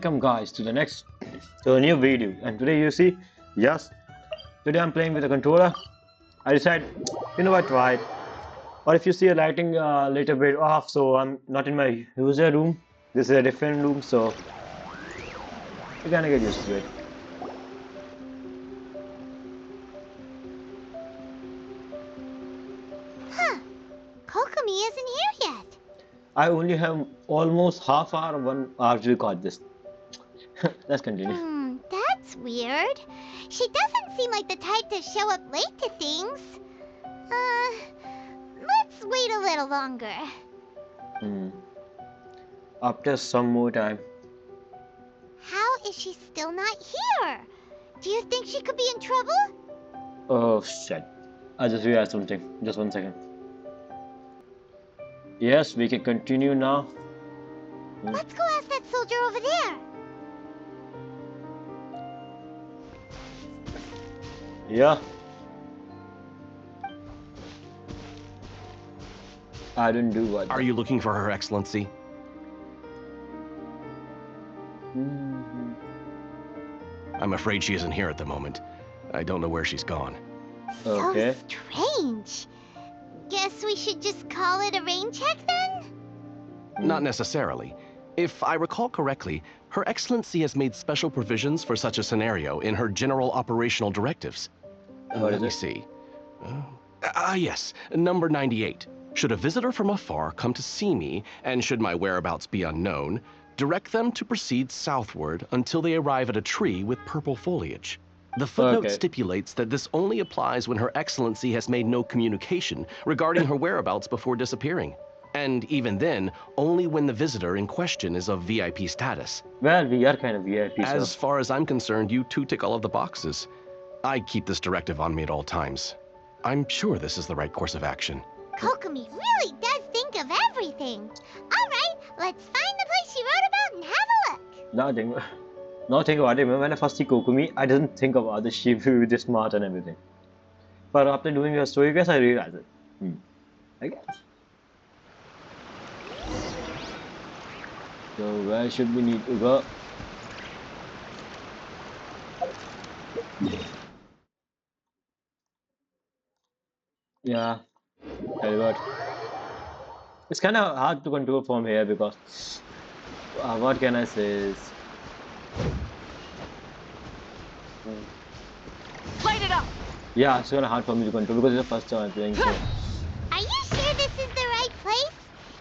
welcome guys to a new video. And today you see, yes, today I'm playing with a controller. I decided, you know what, right? Or if you see a lighting a little bit off, so I'm not in my user room. This is a different room, so you gotta get used to it. Huh. Kokomi isn't here yet. I only have almost half hour, 1 hour to record this. Let's continue. That's weird. She doesn't seem like the type to show up late to things. Let's wait a little longer. After some more time. How is she still not here? Do you think she could be in trouble? Oh shit. I just realized something. Just 1 second. Yes, we can continue now. Let's go ask that soldier over there. Yeah. I didn't do what. Are you looking for Her Excellency? I'm afraid she isn't here at the moment. I don't know where she's gone. Okay. So strange. Guess we should just call it a rain check then? Not necessarily. If I recall correctly, Her Excellency has made special provisions for such a scenario in her general operational directives. Let me see. Yes, number 98. Should a visitor from afar come to see me, and should my whereabouts be unknown, direct them to proceed southward until they arrive at a tree with purple foliage. The footnote stipulates that this only applies when Her Excellency has made no communication regarding her whereabouts before disappearing. And even then, only when the visitor in question is of VIP status. Well, we are kind of VIP. As far as I'm concerned, you two tick all of the boxes. I keep this directive on me at all times. I'm sure this is the right course of action. Kokomi really does think of everything. All right, let's find the place she wrote about and have a look. Now think about it. When I first see Kokomi, I didn't think about the sheep with this smart and everything. But after doing your story, guys, I realized it. I guess. So where should we need to go? Yeah, very good. It's kind of hard to control from here because what can I say is Light it up. yeah, it's kind of hard for me to control because it's the first time I'm playing. So. Are you sure this is the right place?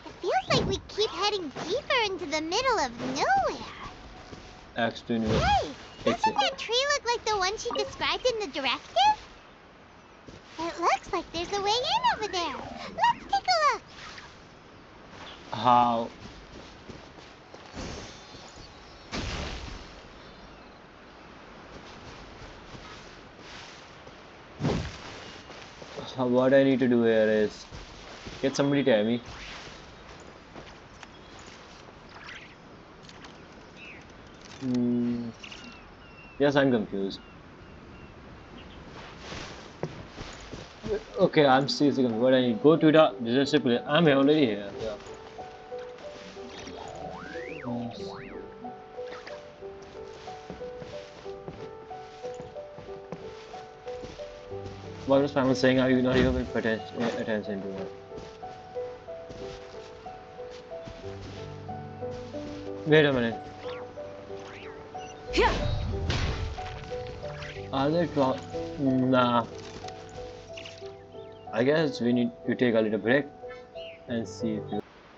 It feels like we keep heading deeper into the middle of nowhere. Extremely. Hey, doesn't that tree look like the one she described in the directive? It looks like there's a way in over there. Let's take a look. How? What I need to do here is get somebody to tell me. Yes, I'm confused. Okay, I'm seriously confused. What I need? Go to the disaster place. I'm already here. Yeah. What was Simon saying? Are you not even paying attention to it? Wait a minute. Are they nah. I guess we need to take a little break and see if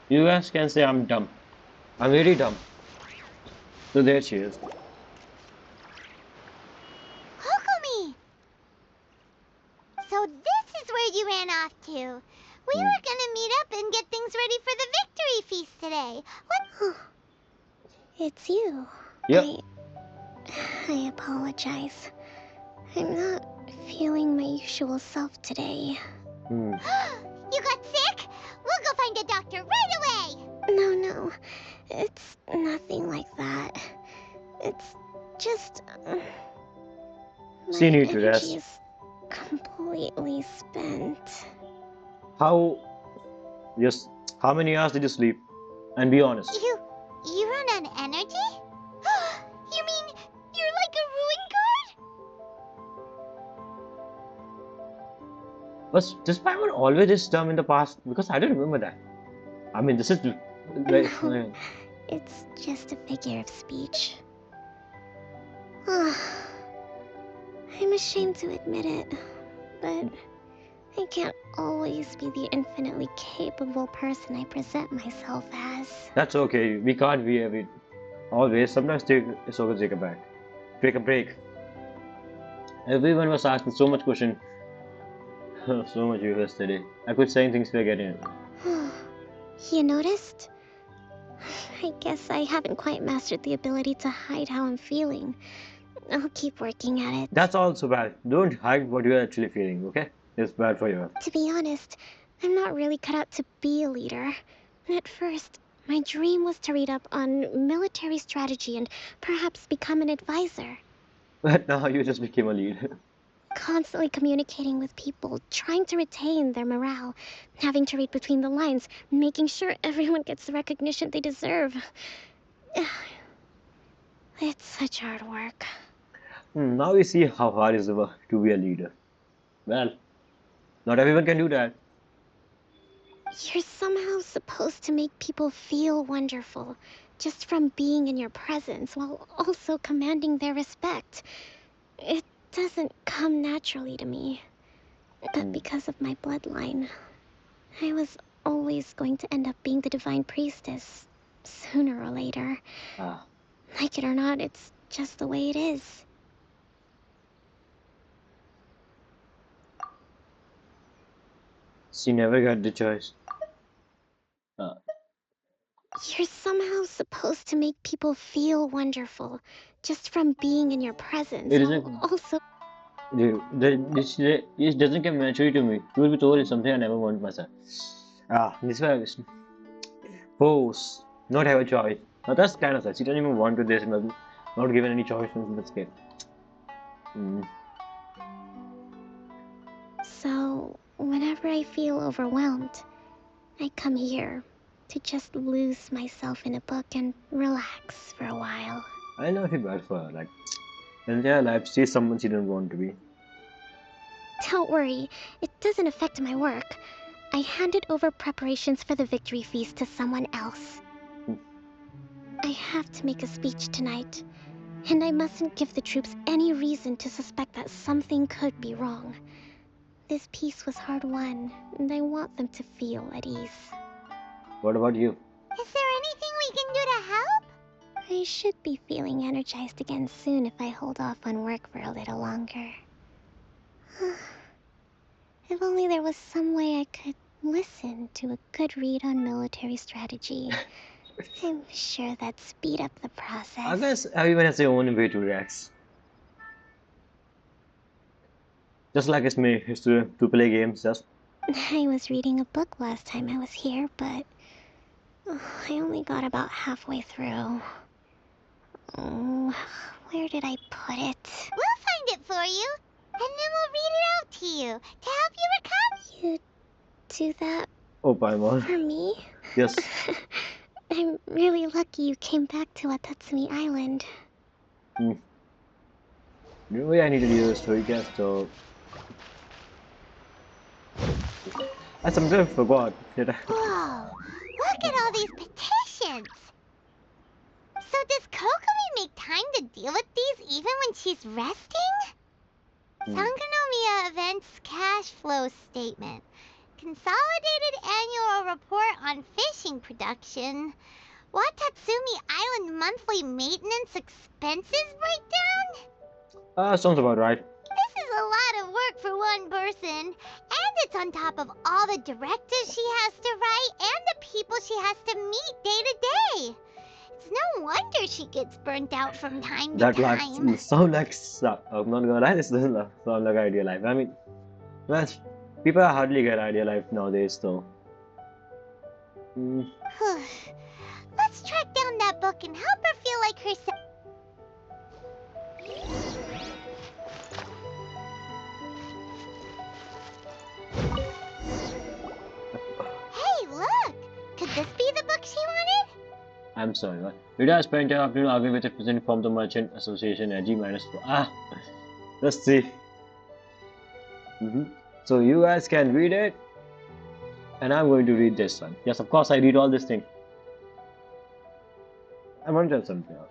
you guys can say I'm dumb. I'm very dumb. So there she is. Kokomi! So this is where you ran off to. We were gonna meet up and get things ready for the victory feast today. What? It's you. Yep. I apologize. I'm not feeling my usual self today. You got sick? We'll go find a doctor right away! No. It's nothing like that. It's just... She needs to rest. Is completely spent. How many hours did you sleep? And be honest. You run on energy? Was this Paimon always this term in the past? Because I don't remember that. I mean, this is very. No, it's just a figure of speech. I'm ashamed to admit it, but I can't always be the infinitely capable person I present myself as. That's okay. We can't be every always. Sometimes it's okay to take a break. Take a break. Everyone was asking so much question, so much yesterday. I could say things we're getting it. You noticed? I guess I haven't quite mastered the ability to hide how I'm feeling. I'll keep working at it. That's also bad. Don't hide what you're actually feeling, okay? It's bad for you. To be honest, I'm not really cut out to be a leader. At first, my dream was to read up on military strategy and perhaps become an advisor. But now you just became a leader. Constantly communicating with people, trying to retain their morale, having to read between the lines, making sure everyone gets the recognition they deserve. It's such hard work. Now we see how hard it is to be a leader. Well, not everyone can do that. You're somehow supposed to make people feel wonderful, just from being in your presence, while also commanding their respect. It doesn't come naturally to me. But because of my bloodline, I was always going to end up being the divine priestess, sooner or later. Like it or not, it's just the way it is. She never got the choice. You're somehow supposed to make people feel wonderful, just from being in your presence, It while isn't. also... It doesn't come naturally to me. You will be told it's something I never want myself. This was force, not have a choice. Now that's kind of sad. She doesn't even want to this, not given any choice in this game. So, whenever I feel overwhelmed, I come here to just lose myself in a book and relax for a while. I know feel bad for her. Like, in their life, she's someone she didn't want to be. Don't worry, it doesn't affect my work. I handed over preparations for the victory feast to someone else. I have to make a speech tonight, and I mustn't give the troops any reason to suspect that something could be wrong. This peace was hard won, and I want them to feel at ease. What about you? Is there anything we can do to help? I should be feeling energized again soon if I hold off on work for a little longer. If only there was some way I could listen to a good read on military strategy. I'm sure that'd speed up the process. I guess everyone has their own way to relax. Just like it's me, used to play games, just. I was reading a book last time I was here, but I only got about halfway through. Where did I put it? We'll find it for you, and then we'll read it out to you to help you recover. You do that Oh, Paimon. for me? Yes. I'm really lucky you came back to Watatsumi Island. Maybe I need to do a story cast, so. I sometimes forgot. Whoa, look at all these petitions. So does Kokomi make time to deal with these even when she's resting? Sangonomiya Events Cash Flow Statement. Consolidated Annual Report on Fishing Production. Watatsumi Island Monthly Maintenance Expenses Breakdown? Sounds about right. This is a lot of work for one person. And it's on top of all the directives she has to write and the people she has to meet day to day. It's no wonder she gets burnt out from time to That time. like sound like I'm not gonna lie, this doesn't sound like ideal life. I mean, well, people hardly get ideal life nowadays, though. Let's track down that book and help her feel like herself. Hey, look! Could this be the book she wanted? I'm sorry, what? Rita spent her afternoon arguing with the president from the Merchant Association at G-4. Let's see. So you guys can read it, and I'm going to read this one. Yes, of course I read all these things. I want to tell something else.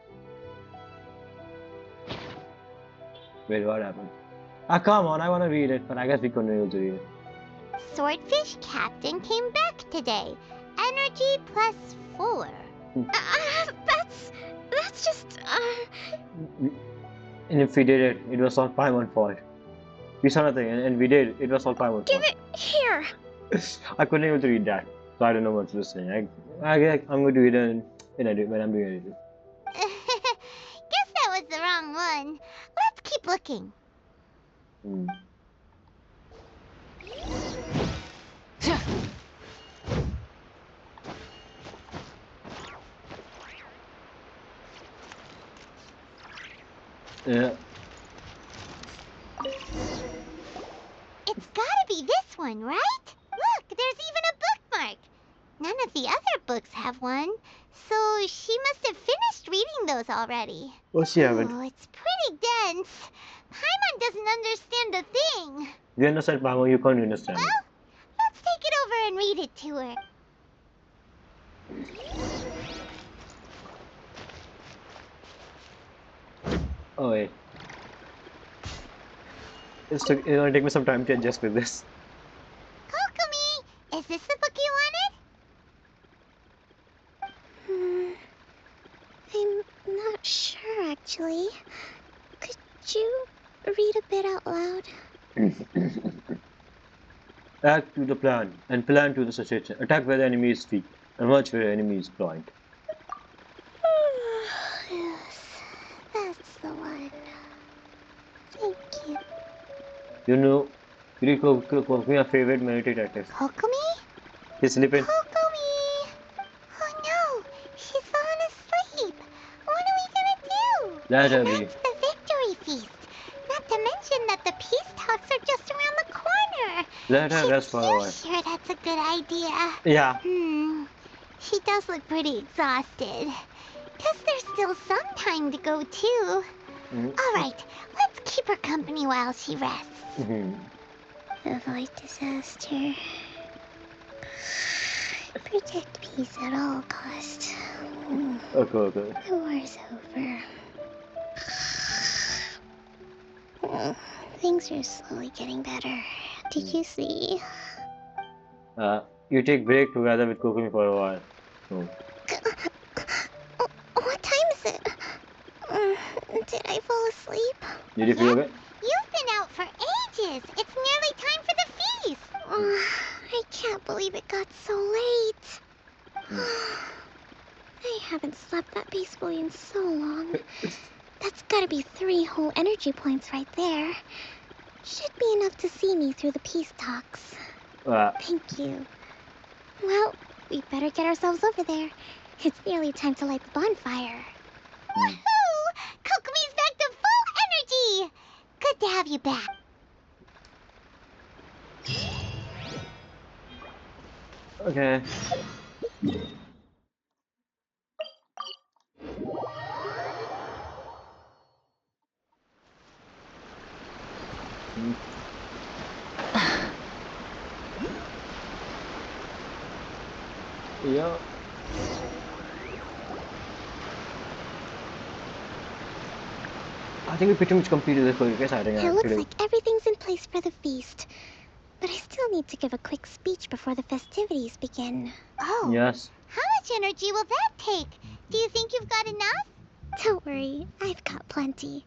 Wait, what happened? Ah, come on, I want to read it, but I guess we couldn't able to read it. Swordfish Captain came back today. Energy +4. That's just, And if we did it, it was all Paimon's fault. We saw nothing, and we did. It was all Paimon's Give fault. it here. I couldn't able to read that, so I don't know what to say. I'm going to read it when I'm doing it. Guess that was the wrong one. Let's keep looking. Hmm. Yeah. It's gotta be this one, right? Look, there's even a bookmark. None of the other books have one, so she must have finished reading those already. Oh, she haven't. Oh, it's pretty dense. Paimon doesn't understand a thing. You understand Paimon, you can't understand. Well, let's take it over and read it to her. Oh wait. It's gonna take me some time to adjust with this. Kokomi, is this the book you wanted? I'm not sure, actually. Could you read a bit out loud? Act to the plan and plan to the situation. Attack where the enemy is weak and watch where the enemy is blind. Yes, that's the one. Thank you. You know, Kokomi, our favorite military tactics. Kokomi? He's sleeping. Kokomi! Oh no, she's fallen asleep. What are we gonna do? Let her And be. that's the victory feast. Not to mention that the peace talks are just around the corner. Let her rest for a You while. sure that's a good idea? Yeah. She does look pretty exhausted. Guess there's still some time to go too. Alright, let's keep her company while she rests. Avoid disaster. Protect peace at all costs. Okay. The war's over. Things are slowly getting better. Did you see? You take break together with Kokomi for a while. What time is it? Did I fall asleep? Did you feel okay? You've been out for ages. It's nearly time for the feast. I can't believe it got so late. I haven't slept that peacefully in so long. That's gotta be 3 whole energy points right there. Should be enough to see me through the peace talks. Thank you. Well, we better get ourselves over there. It's nearly time to light the bonfire. Woohoo! Kokomi's back to full energy. Good to have you back. Okay. Yeah. I think we pretty much completed the quick sighting. It looks like everything's in place for the feast. But I still need to give a quick speech before the festivities begin. Oh. Yes. How much energy will that take? Do you think you've got enough? Don't worry, I've got plenty.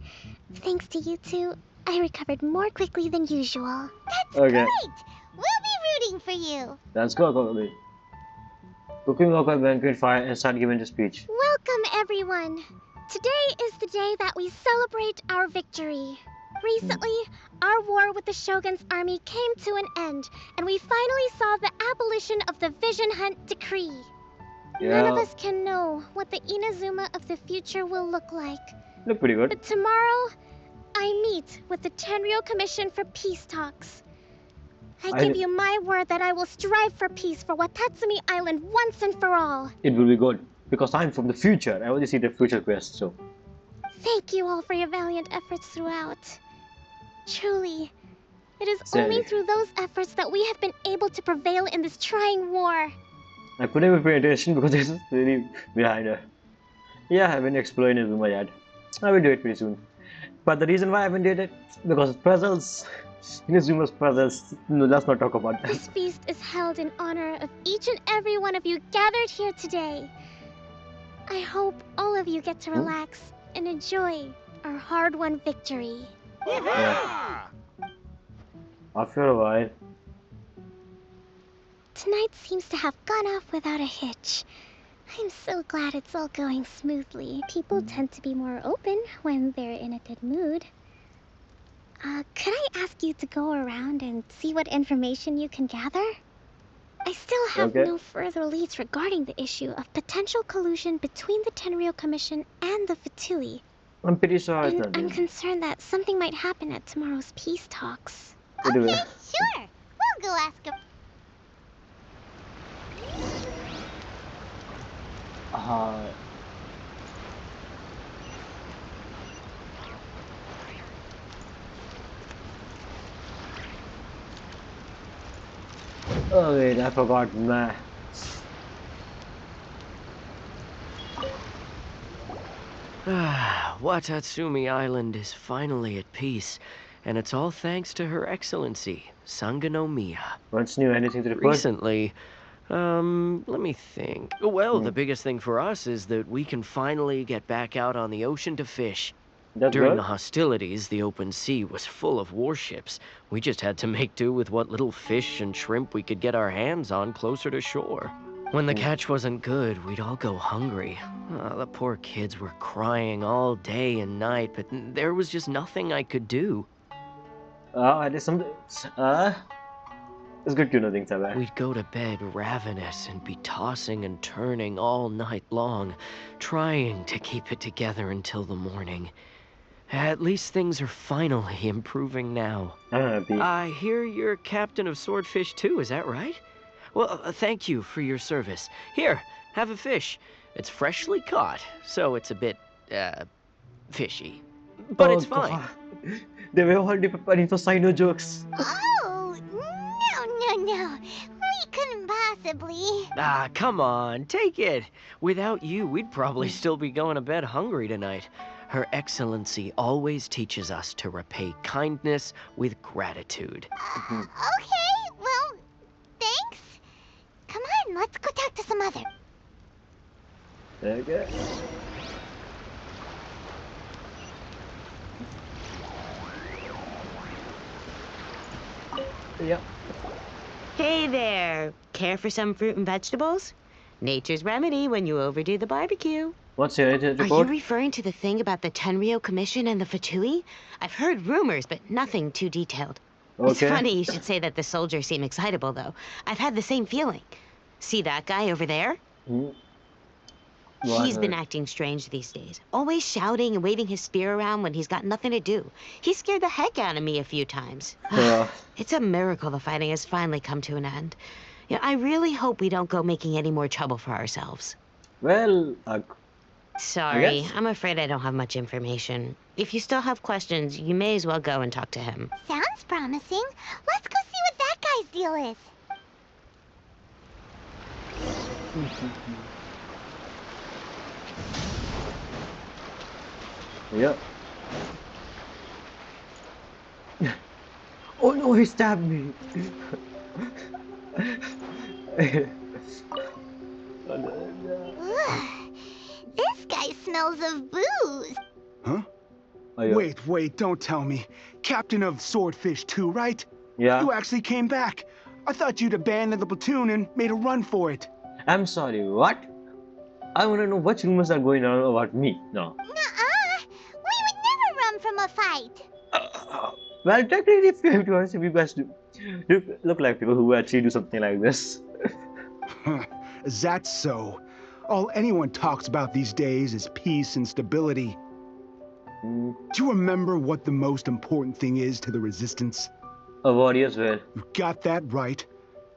Thanks to you two, I recovered more quickly than usual. That's Okay. great. We'll be rooting for you. Let's go, Kokomi. Kokomi woke up when fire and started giving the speech. Welcome, everyone. Today is the day that we celebrate our victory. Recently, our war with the Shogun's army came to an end, and we finally saw the abolition of the Vision Hunt Decree. None of us can know what the Inazuma of the future will look like. Look pretty good. But tomorrow, I meet with the Tenryou Commission for Peace Talks. I give you my word that I will strive for peace for Watatsumi Island once and for all. It will be good. Because I'm from the future. I only see the future quest, so. Thank you all for your valiant efforts throughout. Truly, it It is Said only it. through those efforts that we have been able to prevail in this trying war. I couldn't even pay attention because it's really behind her. Yeah, I haven't explored Inazuma yet. I will do it pretty soon. But the reason why I haven't did it because of puzzles. Inazuma's puzzles. No, let's not talk about that. This feast is held in honor of each and every one of you gathered here today. I hope all of you get to relax and enjoy our hard-won victory. Yeah. After a while. Tonight seems to have gone off without a hitch. I'm so glad it's all going smoothly. People tend to be more open when they're in a good mood. Could I ask you to go around and see what information you can gather? I still have no further leads regarding the issue of potential collusion between the Tenryou Commission and the Fatui. I'm pretty sure it's And not I'm there. concerned that something might happen at tomorrow's peace talks. What do we- Okay, sure. We'll go ask him. Oh wait, I forgot. Nah. Watatsumi Island is finally at peace, and it's all thanks to Her Excellency, Sangonomiya. What's new? Anything to report? Recently, let me think. Well, the biggest thing for us is that we can finally get back out on the ocean to fish. That's During good. the hostilities, the open sea was full of warships. We just had to make do with what little fish and shrimp we could get our hands on closer to shore. When the catch wasn't good, we'd all go hungry. The poor kids were crying all day and night, but there was just nothing I could do. There's some. It's good to know things are bad. We'd go to bed ravenous and be tossing and turning all night long, trying to keep it together until the morning. At least things are finally improving now. I'm happy. I hear you're captain of Swordfish too, is that right? Well, thank you for your service. Here, have a fish. It's freshly caught, so it's a bit, fishy. But it's fine. God. They were already preparing for Sino jokes. Oh, no. We couldn't possibly. Ah, come on, take it. Without you, we'd probably still be going to bed hungry tonight. Her Excellency always teaches us to repay kindness with gratitude. Okay, well, thanks. Come on, let's go talk to some other. Okay. Yep. Hey there! Care for some fruit and vegetables? Nature's remedy when you overdo the barbecue. What's your latest Are you report? referring to the thing about the Tenryou Commission and the Fatui? I've heard rumors, but nothing too detailed. It's Okay. funny you should say that the soldiers seem excitable, though. I've had the same feeling. See that guy over there? Hmm. What He's been heard? acting strange these days. Always shouting and waving his spear around when he's got nothing to do. He scared the heck out of me a few times. It's a miracle the fighting has finally come to an end. Yeah, I really hope we don't go making any more trouble for ourselves. Well, Sorry, Yes? I'm afraid I don't have much information. If you still have questions, you may as well go and talk to him. Sounds promising. Let's go see what that guy's deal is. yeah. Oh no, he stabbed me. Ugh. This guy smells of booze. Huh? Oh, yeah. Wait, don't tell me. Captain of Swordfish 2, right? Yeah. You actually came back. I thought you'd abandoned the platoon and made a run for it. I'm sorry, what? I want to know what rumors are going on about me. No. Nuh-uh. We would never run from a fight. Well, technically, if you have to honest, if you guys do look like people who actually do something like this. That's so. All anyone talks about these days is peace and stability. Mm, Do you remember what the most important thing is to the Resistance? a warrior's well. You got that right.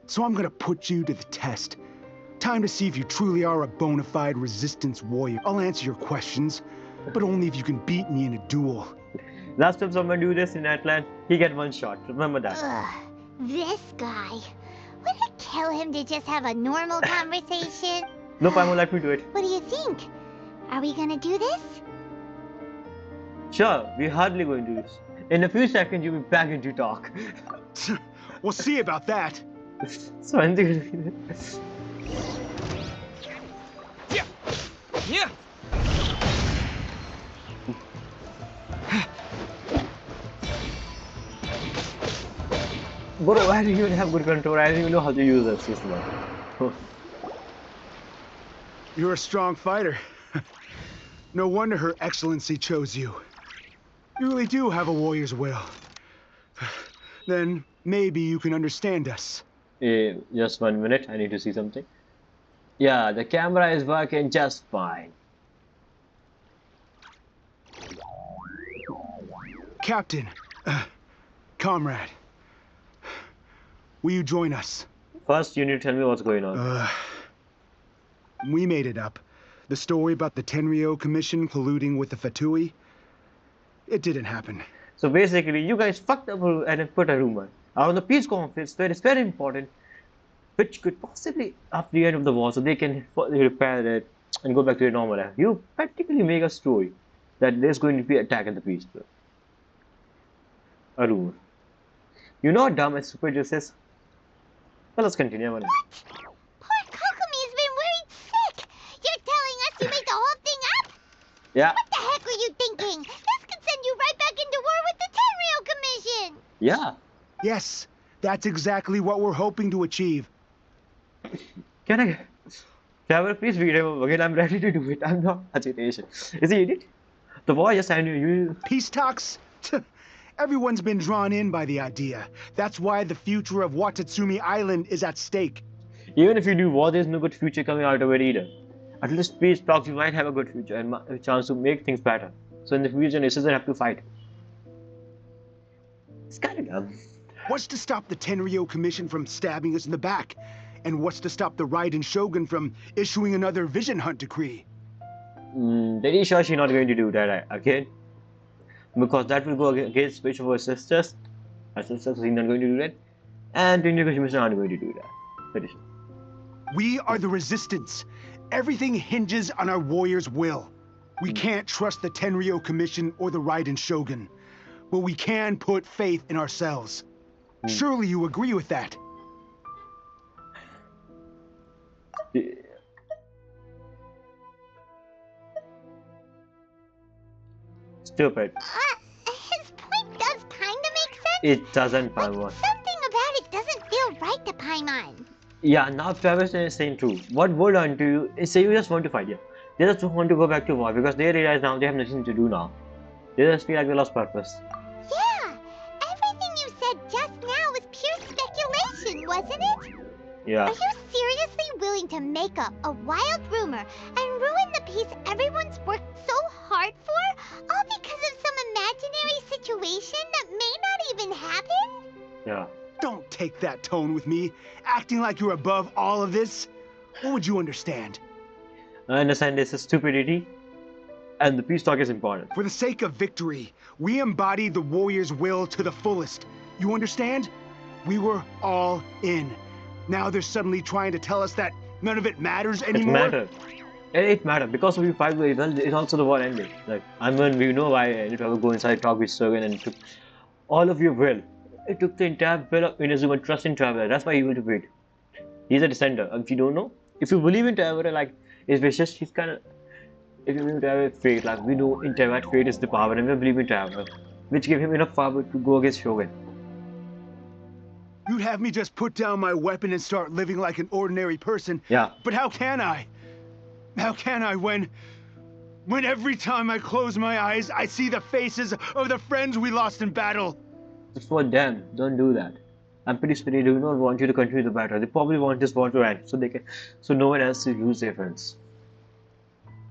So I'm gonna put you to the test. Time to see if you truly are a bona fide Resistance warrior. I'll answer your questions, but only if you can beat me in a duel. Last time someone do this in Atlant, he get one shot. Remember that. Ugh, this guy. Would it kill him to just have a normal conversation? No, Paimon, let me do it. What do you think? Are we gonna do this? Sure, we're hardly going to do this. In a few seconds, you'll be back into talk. We'll see about that. So I think. Yeah. Bro, I don't even have good control. I don't even know how to use that system. You're a strong fighter. No wonder Her Excellency chose you. You really do have a warrior's will. Then maybe you can understand us. Just 1 minute. I need to see something. Yeah, the camera is working just fine. Captain, comrade, will you join us? First, you need to tell me what's going on. We made it up. The story about the Tenryo Commission colluding with the Fatui, it didn't happen. So basically, you guys fucked up and put a rumor out on the peace conference that is very important, which could possibly up the end of the war, so they can repair it and go back to their normal life. You practically make a story that there's going to be an attack at the peace. A rumor. You know how dumb and stupid this is? Well, let's continue. What? Poor Kokomi's been worried sick. You're telling us you made the whole thing up? Yeah. What the heck were you thinking? This could send you right back into war with the Tenryo Commission. Yeah. Yes, that's exactly what we're hoping to achieve. Can I travel, please read him again? I'm ready to do it. I'm not agitation. Is he idiot? The war just ended. You. Peace talks? Everyone's been drawn in by the idea. That's why the future of Watatsumi Island is at stake. Even if you do war, there's no good future coming out of it either. At least peace talks, you might have a good future and a chance to make things better. So in the future, it doesn't have to fight. It's kind of dumb. What's to stop the Tenryo Commission from stabbing us in the back? And what's to stop the Raiden Shogun from issuing another Vision Hunt decree? Very sure she's not going to do that again. Because that will go against speech of her sisters. Her sisters are not going to do that. And the Tenryo Commission aren't going to do that. Very sure. We are the Resistance. Everything hinges on our warrior's will. We can't trust the Tenryo Commission or the Raiden Shogun. But we can put faith in ourselves. Surely you agree with that? Stupid. His point does kinda make sense. It doesn't, But Paimon. something about it doesn't feel right to Paimon. Yeah, now Travis is saying true. What boiled down to you is say you just want to fight, yeah. They just want to go back to war because they realize now they have nothing to do now. They just feel like they lost purpose. Yeah, everything you said just now was pure speculation, wasn't it? Yeah. Are you seriously willing to make up a wild rumor and ruin the peace everyone's worked so hard for, all because of some imaginary situation that may not even happen? Yeah. Don't take that tone with me, acting like you're above all of this. What would you understand? I understand this is stupidity, and the peace talk is important. For the sake of victory, we embody the warrior's will to the fullest. You understand? We were all in. Now they're suddenly trying to tell us that none of it matters It anymore? mattered. It mattered because of you fight with it's also the war ended. Like, I mean, we know why I need to go inside, talk with Shogun, and it took all of your will. It took the entire will of Inazuma and trust in Traveler. That's why he will wait. He's a dissenter. If you don't know, if you believe in Traveler, like, it's just he's kind of. If you believe in Traveler, fate, like, we know in Traveler, fate is the power, and we believe in Traveler, which gave him enough power to go against Shogun. You'd have me just put down my weapon and start living like an ordinary person. Yeah. But how can I? How can I when every time I close my eyes, I see the faces of the friends we lost in battle? It's for them. Don't do that. I'm pretty sure they do not want you to continue the battle. They probably want this war to end, so no one else to lose their friends.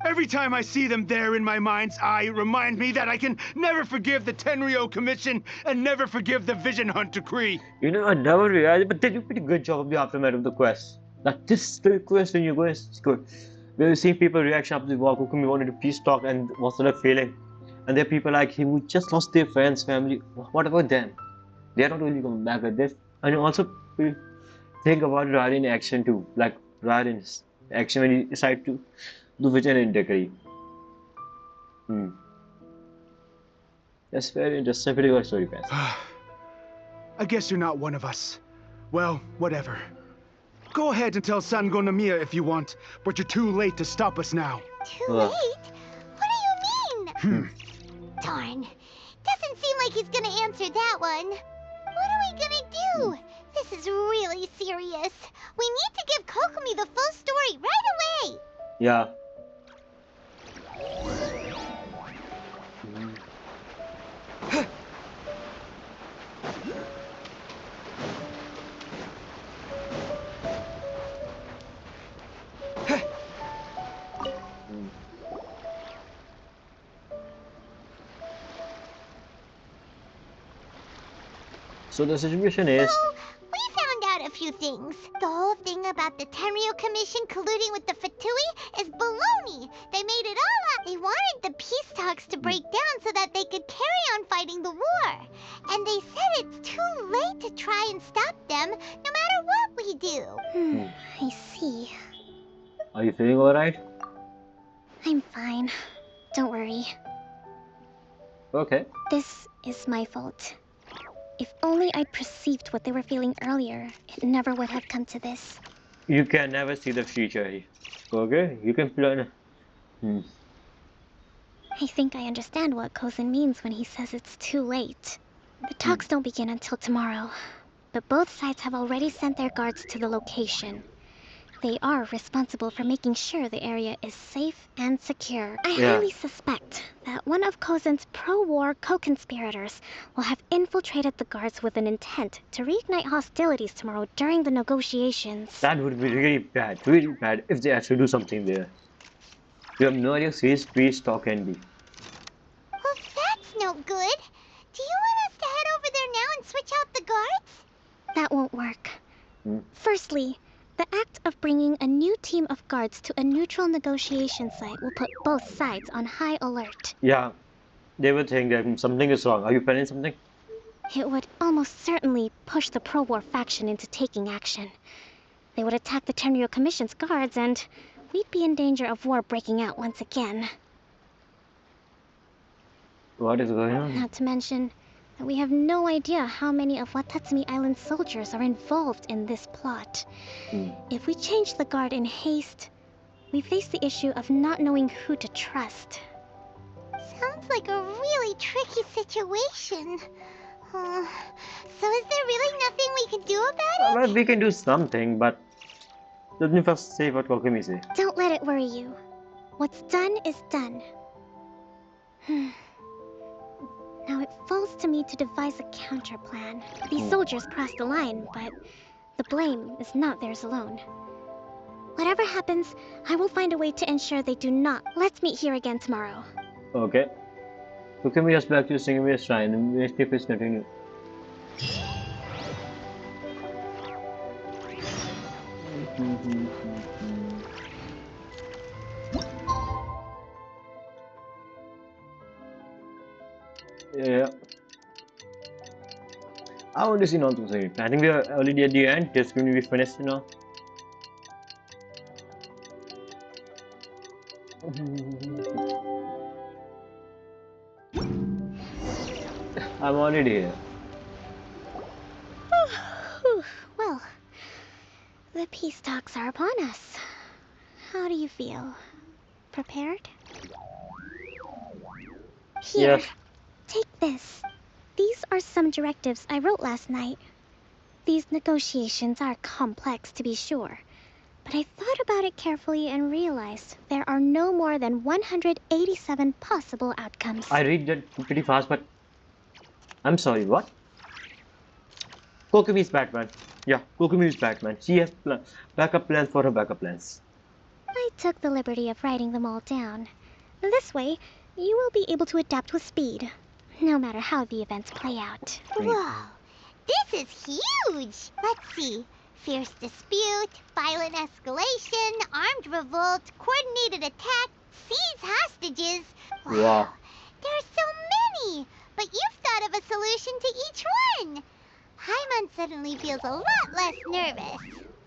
Every time I see them there in my mind's eye, it reminds me that I can never forgive the Tenryo Commission and never forgive the Vision Hunt decree. You know, I never realized, but they do a pretty good job of the aftermath of the quest. Like this the quest when you go, it's good. Where you see people reaction after the war, Kokomi wanted to peace talk and was sort of failing. And there are people like him who just lost their friends, family. What about them? They are not really coming back with this. And also think about Raiden in action too. Like Raiden's action when he decided to do vision in Dekari. Hmm. That's very interesting. Pretty good story, guys. I guess you're not one of us. Well, whatever. Go ahead and tell Sango Namiya if you want, but you're too late to stop us now. Too late? What do you mean? Darn. Doesn't seem like he's gonna answer that one. What are we gonna do? This is really serious. We need to give Kokomi the full story right away. Yeah. So the situation is. So, we found out a few things. The whole thing about the Tenryu Commission colluding with the Fatui is baloney. They made it all up. They wanted the peace talks to break down so that they could carry on fighting the war. And they said it's too late to try and stop them, no matter what we do. I see. Are you feeling alright? I'm fine. Don't worry. Okay. This is my fault. If only I'd perceived what they were feeling earlier, it never would have come to this. You can never see the future. Okay? You can plan. I think I understand what Kozin means when he says it's too late. The talks don't begin until tomorrow, but both sides have already sent their guards to the location. They are responsible for making sure the area is safe and secure. I highly suspect that one of Kozin's pro-war co-conspirators will have infiltrated the guards with an intent to reignite hostilities tomorrow during the negotiations. That would be really bad if they actually do something there. You have no idea how serious peace talk can be. Well, that's no good. Do you want us to head over there now and switch out the guards? That won't work. Firstly, the act of bringing a new team of guards to a neutral negotiation site will put both sides on high alert. Yeah, they will think that something is wrong. Are you planning something? It would almost certainly push the pro-war faction into taking action. They would attack the Tenryu Commission's guards, and we'd be in danger of war breaking out once again. What is going on? Not to mention that we have no idea how many of Watatsumi Island's soldiers are involved in this plot. If we change the guard in haste, we face the issue of not knowing who to trust. Sounds like a really tricky situation. So is there really nothing we can do about it? Well, we can do something, but let me first say what Kokomi say. Don't let it worry you. What's done is done. Now it falls to me to devise a counter plan. These soldiers crossed the line, but the blame is not theirs alone. Whatever happens, I will find a way to ensure they do not. Let's meet here again tomorrow. Okay. Kokomi just back to singing me a shrine and let's keep it continue. Yeah. I want to see all those things. I think we are already at the end. Just going to be finished now. I'm already here. Well, the peace talks are upon us. How do you feel? Prepared? Here. Yes. Take this. These are some directives I wrote last night. These negotiations are complex, to be sure, but I thought about it carefully and realized there are no more than 187 possible outcomes. I read that pretty fast, but I'm sorry, what? Kokomi is Batman. Yeah, Kokomi is Batman. She has backup plans for her backup plans. I took the liberty of writing them all down. This way, you will be able to adapt with speed, no matter how the events play out. Whoa, this is huge! Let's see. Fierce dispute, violent escalation, armed revolt, coordinated attack, seize hostages. Wow. There are so many, but you've thought of a solution to each one. Paimon suddenly feels a lot less nervous.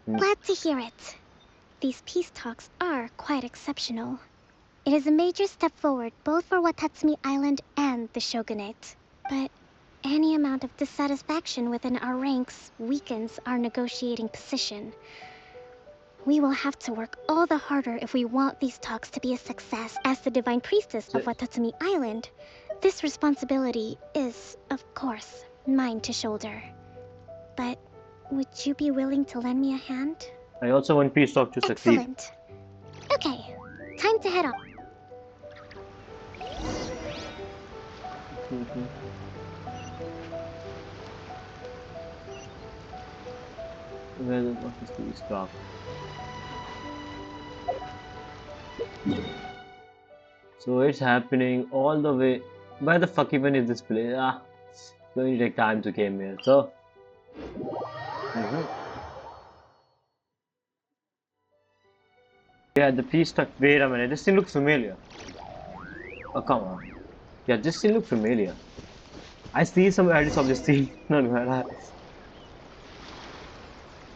Glad to hear it. These peace talks are quite exceptional. It is a major step forward both for Watatsumi Island and the Shogunate. But any amount of dissatisfaction within our ranks weakens our negotiating position. We will have to work all the harder if we want these talks to be a success. As the Divine Priestess of Watatsumi Island, this responsibility is, of course, mine to shoulder. But would you be willing to lend me a hand? I also want peace talk to succeed. Excellent. Okay, time to head up. Where the fuck is peace talk? So it's happening all the way. Where the fuck even is this place? It's going to take time to come here. So. Yeah, the peace talk. Wait a minute. This thing looks familiar. Oh, come on. Yeah, this thing looks familiar. I see some edits of this thing. No, no.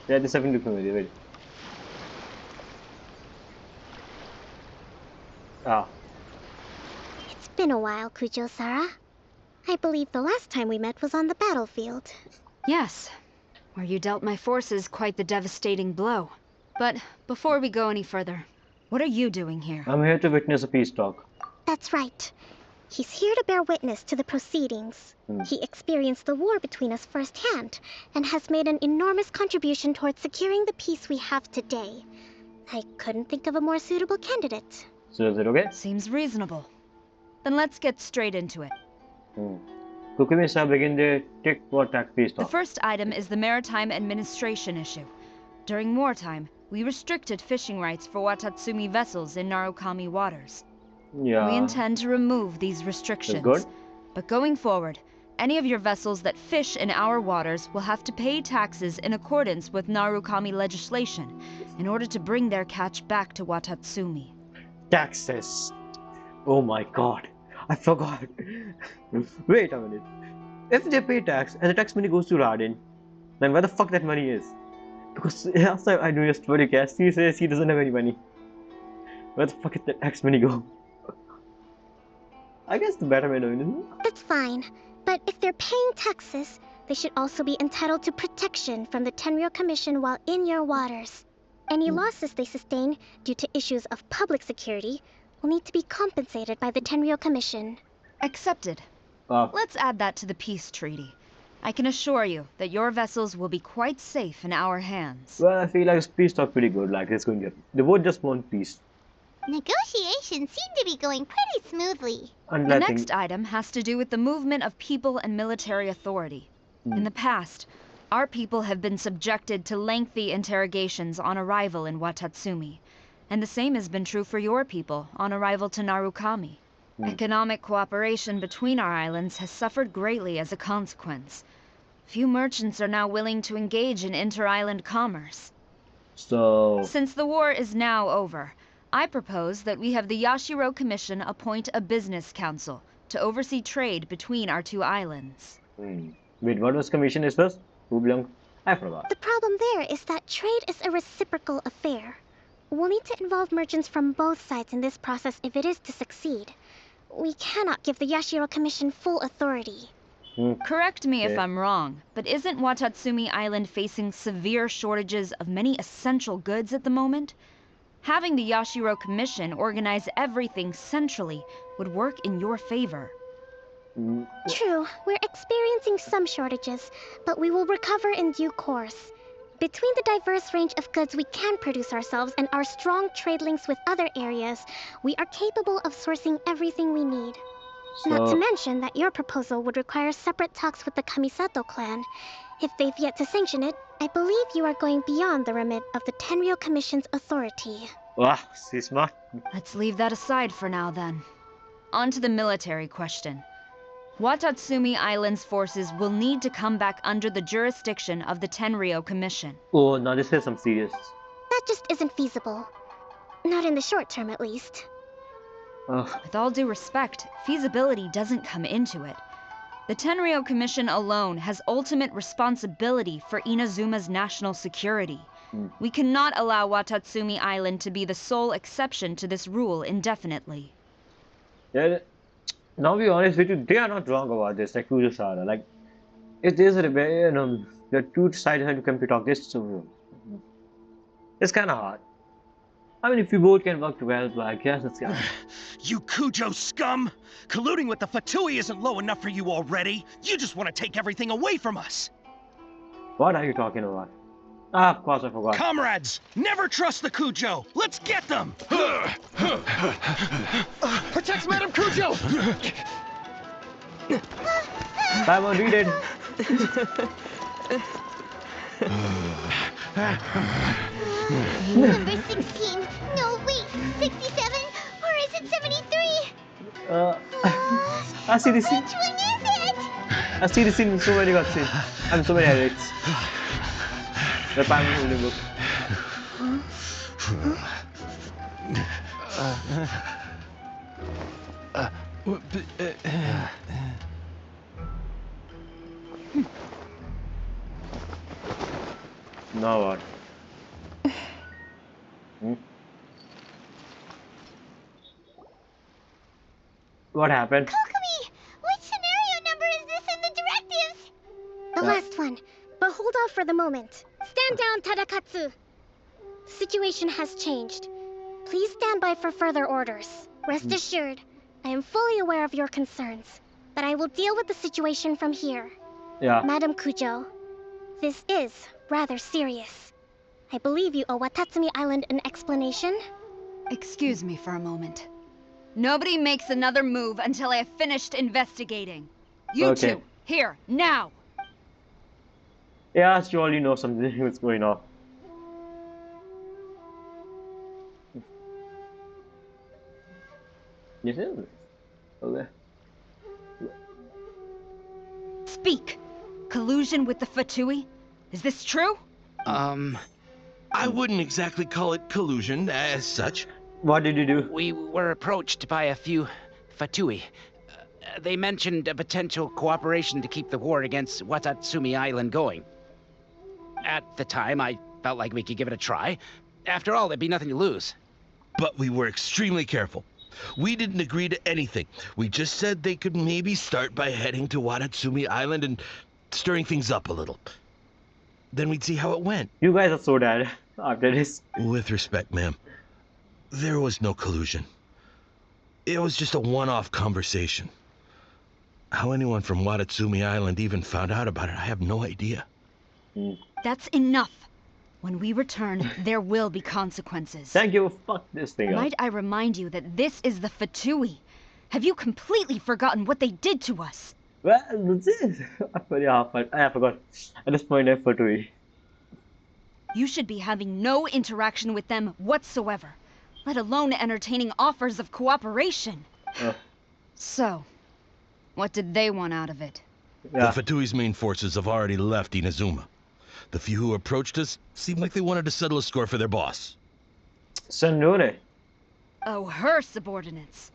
Yeah, this definitely looks familiar. Wait. It's been a while, Kujo-Sara. I believe the last time we met was on the battlefield. Yes, where you dealt my forces quite the devastating blow. But before we go any further, what are you doing here? I'm here to witness a peace talk. That's right. He's here to bear witness to the proceedings. He experienced the war between us firsthand, and has made an enormous contribution towards securing the peace we have today. I couldn't think of a more suitable candidate. So is it okay? Seems reasonable. Then let's get straight into it. Kokomi shall begin the tick-for-tack peace talk. The first item is the maritime administration issue. During wartime, we restricted fishing rights for Watatsumi vessels in Narukami waters. Yeah. We intend to remove these restrictions. Good. But going forward, any of your vessels that fish in our waters will have to pay taxes in accordance with Narukami legislation in order to bring their catch back to Watatsumi. Taxes. Oh my god. I forgot. Wait a minute. If they pay tax and the tax money goes to Raden, then where the fuck that money is? Because last time I do a story cast, he says he doesn't have any money. Where the fuck is the tax money go? I guess the better way doing it. That's fine. But if they're paying taxes, they should also be entitled to protection from the Tenryou Commission while in your waters. Any losses they sustain due to issues of public security will need to be compensated by the Tenryou Commission. Accepted. Let's add that to the peace treaty. I can assure you that your vessels will be quite safe in our hands. Well, I feel like this peace talk pretty good. Like it's going to. They both just want peace. Negotiations seem to be going pretty smoothly. The next item has to do with the movement of people and military authority. In the past, our people have been subjected to lengthy interrogations on arrival in Watatsumi, and the same has been true for your people on arrival to Narukami. Economic cooperation between our islands has suffered greatly as a consequence. Few merchants are now willing to engage in inter-island commerce. So... Since the war is now over, I propose that we have the Yashiro Commission appoint a business council to oversee trade between our two islands. Wait, what was commission is this? Who belongs? I forgot. The problem there is that trade is a reciprocal affair. We'll need to involve merchants from both sides in this process if it is to succeed. We cannot give the Yashiro Commission full authority. Correct me if I'm wrong, but isn't Watatsumi Island facing severe shortages of many essential goods at the moment? Having the Yashiro Commission organize everything centrally would work in your favor. True, we're experiencing some shortages, but we will recover in due course. Between the diverse range of goods we can produce ourselves and our strong trade links with other areas, we are capable of sourcing everything we need. Not to mention that your proposal would require separate talks with the Kamisato clan. If they've yet to sanction it, I believe you are going beyond the remit of the Tenryou Commission's authority. Wow, she's smart. Let's leave that aside for now then. On to the military question. Watatsumi Island's forces will need to come back under the jurisdiction of the Tenryou Commission. Oh, now this is some serious. That just isn't feasible. Not in the short term, at least. With all due respect, feasibility doesn't come into it. The Tenryou Commission alone has ultimate responsibility for Inazuma's national security. We cannot allow Watatsumi Island to be the sole exception to this rule indefinitely. Yeah, now be honest with you, they are not wrong about this, like Kujo-Sara. Like, if there's a rebellion, the two sides have to come to talk. This it's kind of hard. I mean, if you both can work together, but I guess it's kind of... You Cujo scum! Colluding with the Fatui isn't low enough for you already. You just want to take everything away from us. What are you talking about? Ah, of course I forgot. Comrades, never trust the Cujo. Let's get them. Protect Madame Cujo! Simon, read it. Number 16. No, wait. 67? Or is it 73? I see this scene. Which one is it? I see this scene in so many cutscenes. And so many edits. The time holding book. Now what? What happened? Kokomi! Which scenario number is this in the directives? The last one. But hold off for the moment. Stand down, Tadakatsu. The situation has changed. Please stand by for further orders. Rest assured, I am fully aware of your concerns, but I will deal with the situation from here. Yeah. Madam Kujo, this is rather serious. I believe you owe Watatsumi Island an explanation. Excuse me for a moment. Nobody makes another move until I have finished investigating. You two, here, now! Yeah, surely you know something was going on. Yes, it is. Okay. Speak! Collusion with the Fatui? Is this true? I wouldn't exactly call it collusion as such. What did you do? We were approached by a few Fatui. They mentioned a potential cooperation to keep the war against Watatsumi Island going. At the time, I felt like we could give it a try. After all, there'd be nothing to lose. But we were extremely careful. We didn't agree to anything. We just said they could maybe start by heading to Watatsumi Island and stirring things up a little. Then we'd see how it went. You guys are so dead after this. With respect, ma'am, there was no collusion. It was just a one-off conversation. How anyone from Watatsumi Island even found out about it, I have no idea. That's enough. When we return, there will be consequences. Thank you. Fuck this thing up. Might I remind you that this is the Fatui? Have you completely forgotten what they did to us? Well, this is... I forgot. At this point, I forgot to be. You should be having no interaction with them whatsoever, let alone entertaining offers of cooperation. So, what did they want out of it? The Fatui's main forces have already left Inazuma. The few who approached us seemed like they wanted to settle a score for their boss. Sandore. Oh, her subordinates.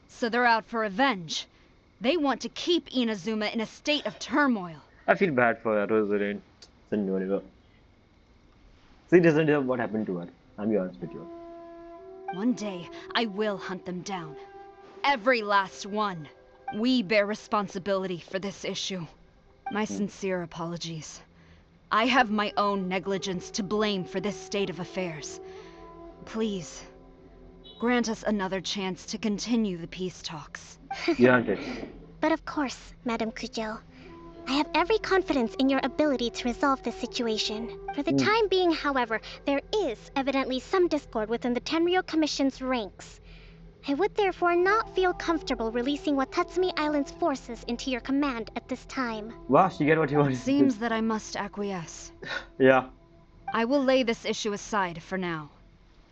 So they're out for revenge. They want to keep Inazuma in a state of turmoil. I feel bad for her, Rosalind. Sandore. She doesn't know what happened to her. I'll be honest with you. One day, I will hunt them down. Every last one. We bear responsibility for this issue. My sincere apologies. I have my own negligence to blame for this state of affairs. Please, grant us another chance to continue the peace talks. Granted. But of course, Madam Kujo, I have every confidence in your ability to resolve this situation. For the time being, however, there is evidently some discord within the Tenryou Commission's ranks. I would therefore not feel comfortable releasing Watatsumi Island's forces into your command at this time. Wow, you get what you want. Seems that I must acquiesce. Yeah. I will lay this issue aside for now.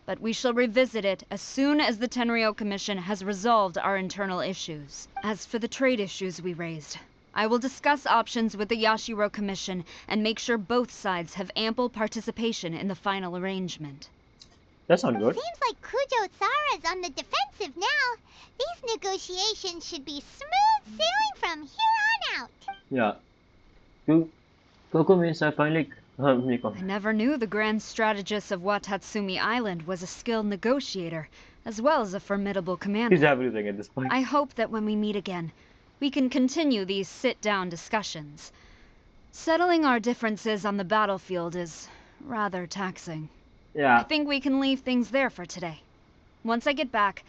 But we shall revisit it as soon as the Tenryou Commission has resolved our internal issues. As for the trade issues we raised, I will discuss options with the Yashiro Commission and make sure both sides have ample participation in the final arrangement. That sounds good. Seems like Kujo Sara's on the defensive now. These negotiations should be smooth sailing from here on out. Yeah. Coco means I finally... I never knew the grand strategist of Watatsumi Island was a skilled negotiator, as well as a formidable commander. He's everything at this point. I hope that when we meet again, we can continue these sit-down discussions. Settling our differences on the battlefield is rather taxing. Yeah. I think we can leave things there for today. Once I get back,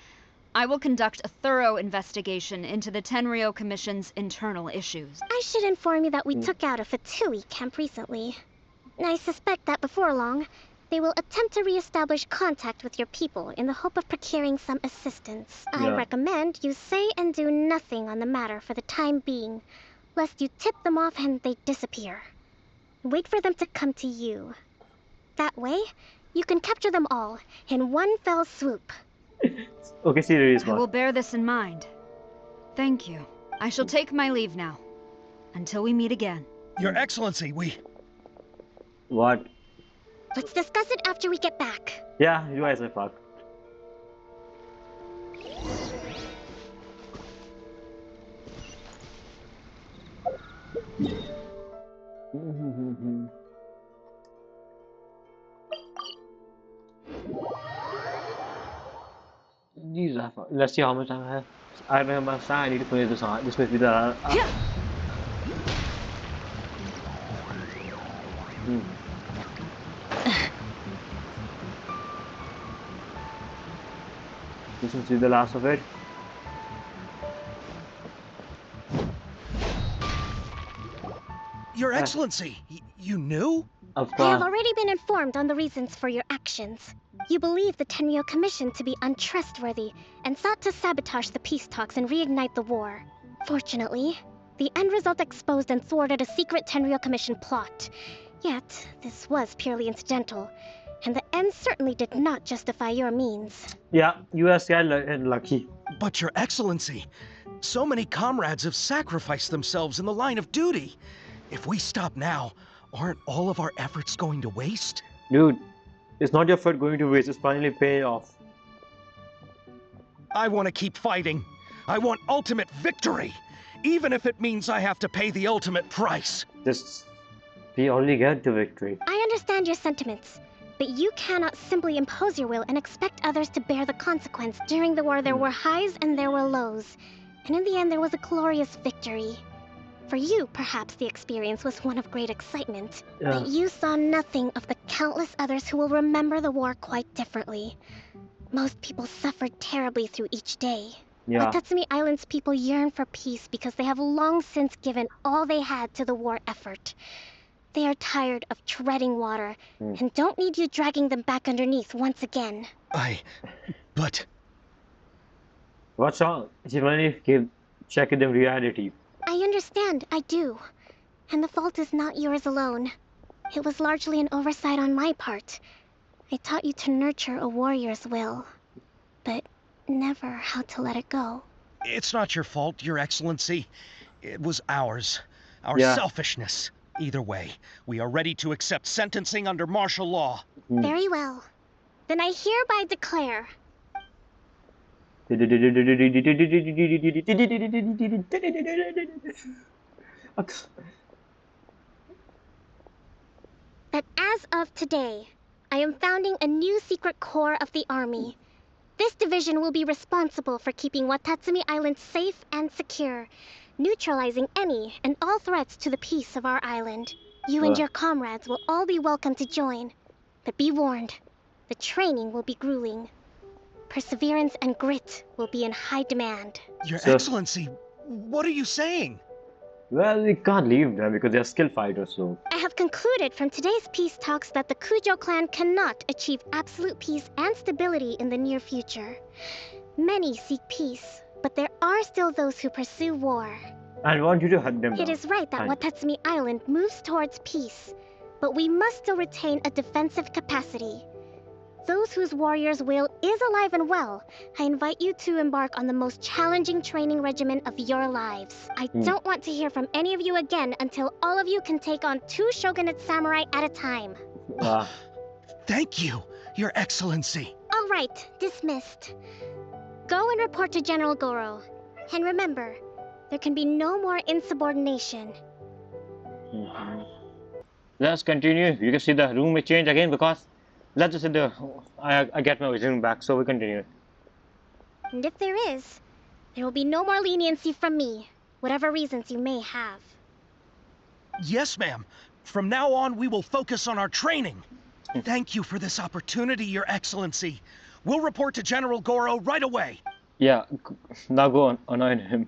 I will conduct a thorough investigation into the Tenryo Commission's internal issues. I should inform you that we took out a Fatui camp recently. I suspect that before long, they will attempt to re-establish contact with your people in the hope of procuring some assistance. I recommend you say and do nothing on the matter for the time being, lest you tip them off and they disappear. Wait for them to come to you. That way, you can capture them all in one fell swoop. Okay, serious I one. will bear this in mind. Thank you. I shall take my leave now. Until we meet again. Your Excellency, we... What? Let's discuss it after we get back. Yeah, you guys are fucked. These are fun. Let's see how much time I have. I remember I need to finish this on. This must be the. This must be the last of it. Your Excellency, you knew? Of I have course. already been informed on the reasons for your actions. You believe the Tenryo Commission to be untrustworthy and sought to sabotage the peace talks and reignite the war. Fortunately, the end result exposed and thwarted a secret Tenryo Commission plot. Yet, this was purely incidental, and the end certainly did not justify your means. Yeah, US got lucky. But Your Excellency, so many comrades have sacrificed themselves in the line of duty. If we stop now, aren't all of our efforts going to waste? Dude, it's not your effort going to waste, it's finally paying off. I want to keep fighting. I want ultimate victory, even if it means I have to pay the ultimate price. Just, we only get the victory. I understand your sentiments, but you cannot simply impose your will and expect others to bear the consequence. During the war, there were highs and there were lows, and in the end, there was a glorious victory. For you, perhaps the experience was one of great excitement, but you saw nothing of the countless others who will remember the war quite differently. Most people suffered terribly through each day. Yeah. Watatsumi Island's people yearn for peace because they have long since given all they had to the war effort. They are tired of treading water and don't need you dragging them back underneath once again. But... What's wrong? She finally keep checking the reality. I understand, I do. And the fault is not yours alone. It was largely an oversight on my part. I taught you to nurture a warrior's will, but never how to let it go. It's not your fault, Your Excellency. It was ours. Our selfishness. Either way, we are ready to accept sentencing under martial law. Very well. Then I hereby declare that as of today, I am founding a new secret corps of the army. This division will be responsible for keeping Watatsumi Island safe and secure, neutralizing any and all threats to the peace of our island. You and your comrades will all be welcome to join, but be warned, the training will be grueling. Perseverance and grit will be in high demand. Your Excellency, what are you saying? Well, we can't leave them because they're skilled fighters, so... I have concluded from today's peace talks that the Kujo clan cannot achieve absolute peace and stability in the near future. Many seek peace, but there are still those who pursue war. I want you to hunt them down. It is right that Watatsumi Island moves towards peace, but we must still retain a defensive capacity. Those whose warrior's will is alive and well, I invite you to embark on the most challenging training regimen of your lives. I don't want to hear from any of you again until all of you can take on 2 shogunate samurai at a time. Thank you. Your Excellency. All right, dismissed. Go and report to General Goro. And remember, there can be no more insubordination. Let's continue. You can see the room may change again because let's just say I get my vision back, so we continue. And if there is, there will be no more leniency from me, whatever reasons you may have. Yes, ma'am. From now on, we will focus on our training. Thank you for this opportunity, Your Excellency. We'll report to General Goro right away. Yeah, now go on, annoy him.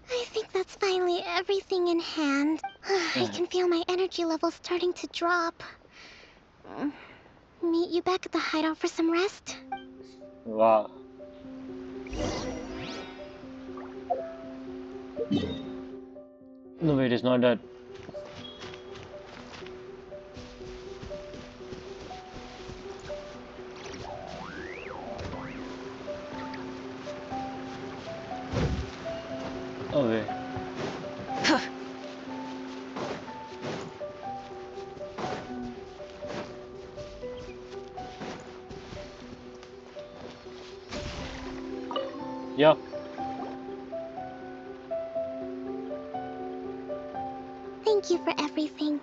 I think that's finally everything in hand. I can feel my energy levels starting to drop. Meet you back at the hideout for some rest? Wow. No, wait, it's not that. Oh, wait. Yeah. Thank you for everything.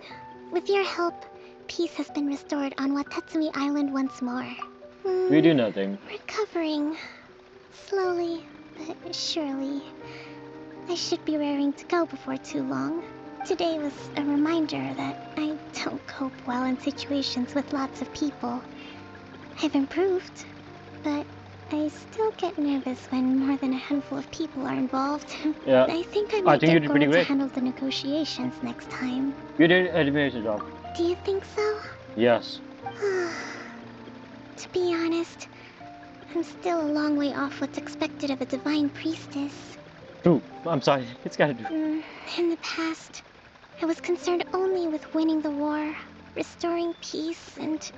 With your help, peace has been restored on Watatsumi Island once more. We do nothing. Recovering. Slowly, but surely. I should be raring to go before too long. Today was a reminder that I don't cope well in situations with lots of people. I've improved, but I still get nervous when more than a handful of people are involved. Yeah. I think I might you get did Goro pretty to great. handle the negotiations next time. You did an amazing job. Do you think so? Yes. To be honest, I'm still a long way off what's expected of a divine priestess. True. I'm sorry. It's gotta do. In the past, I was concerned only with winning the war, restoring peace, and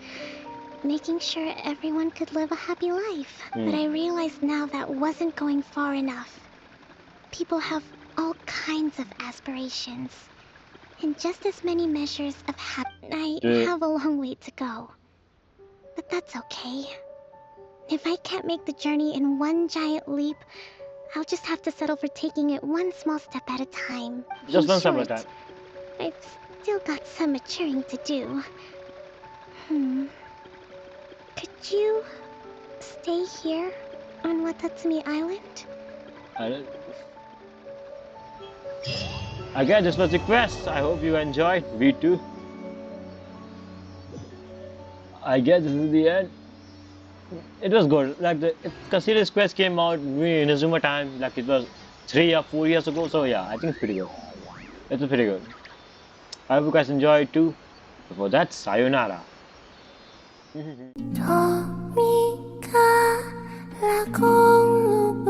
making sure everyone could live a happy life. But I realized now that wasn't going far enough. People have all kinds of aspirations, and just as many measures of I have a long way to go. But that's okay. If I can't make the journey in one giant leap, I'll just have to settle for taking it one small step at a time. Just In one step at a short, time. I've still got some maturing to do. Could you stay here on Watatsumi Island? Again, this was the quest. I hope you enjoyed. We too. I guess this is the end. It was good. Like consider this quest came out in Inazuma time. Like it was 3 or 4 years ago. So yeah, I think it's pretty good. It was pretty good. I hope you guys enjoyed too. Before that, sayonara. Kong lupa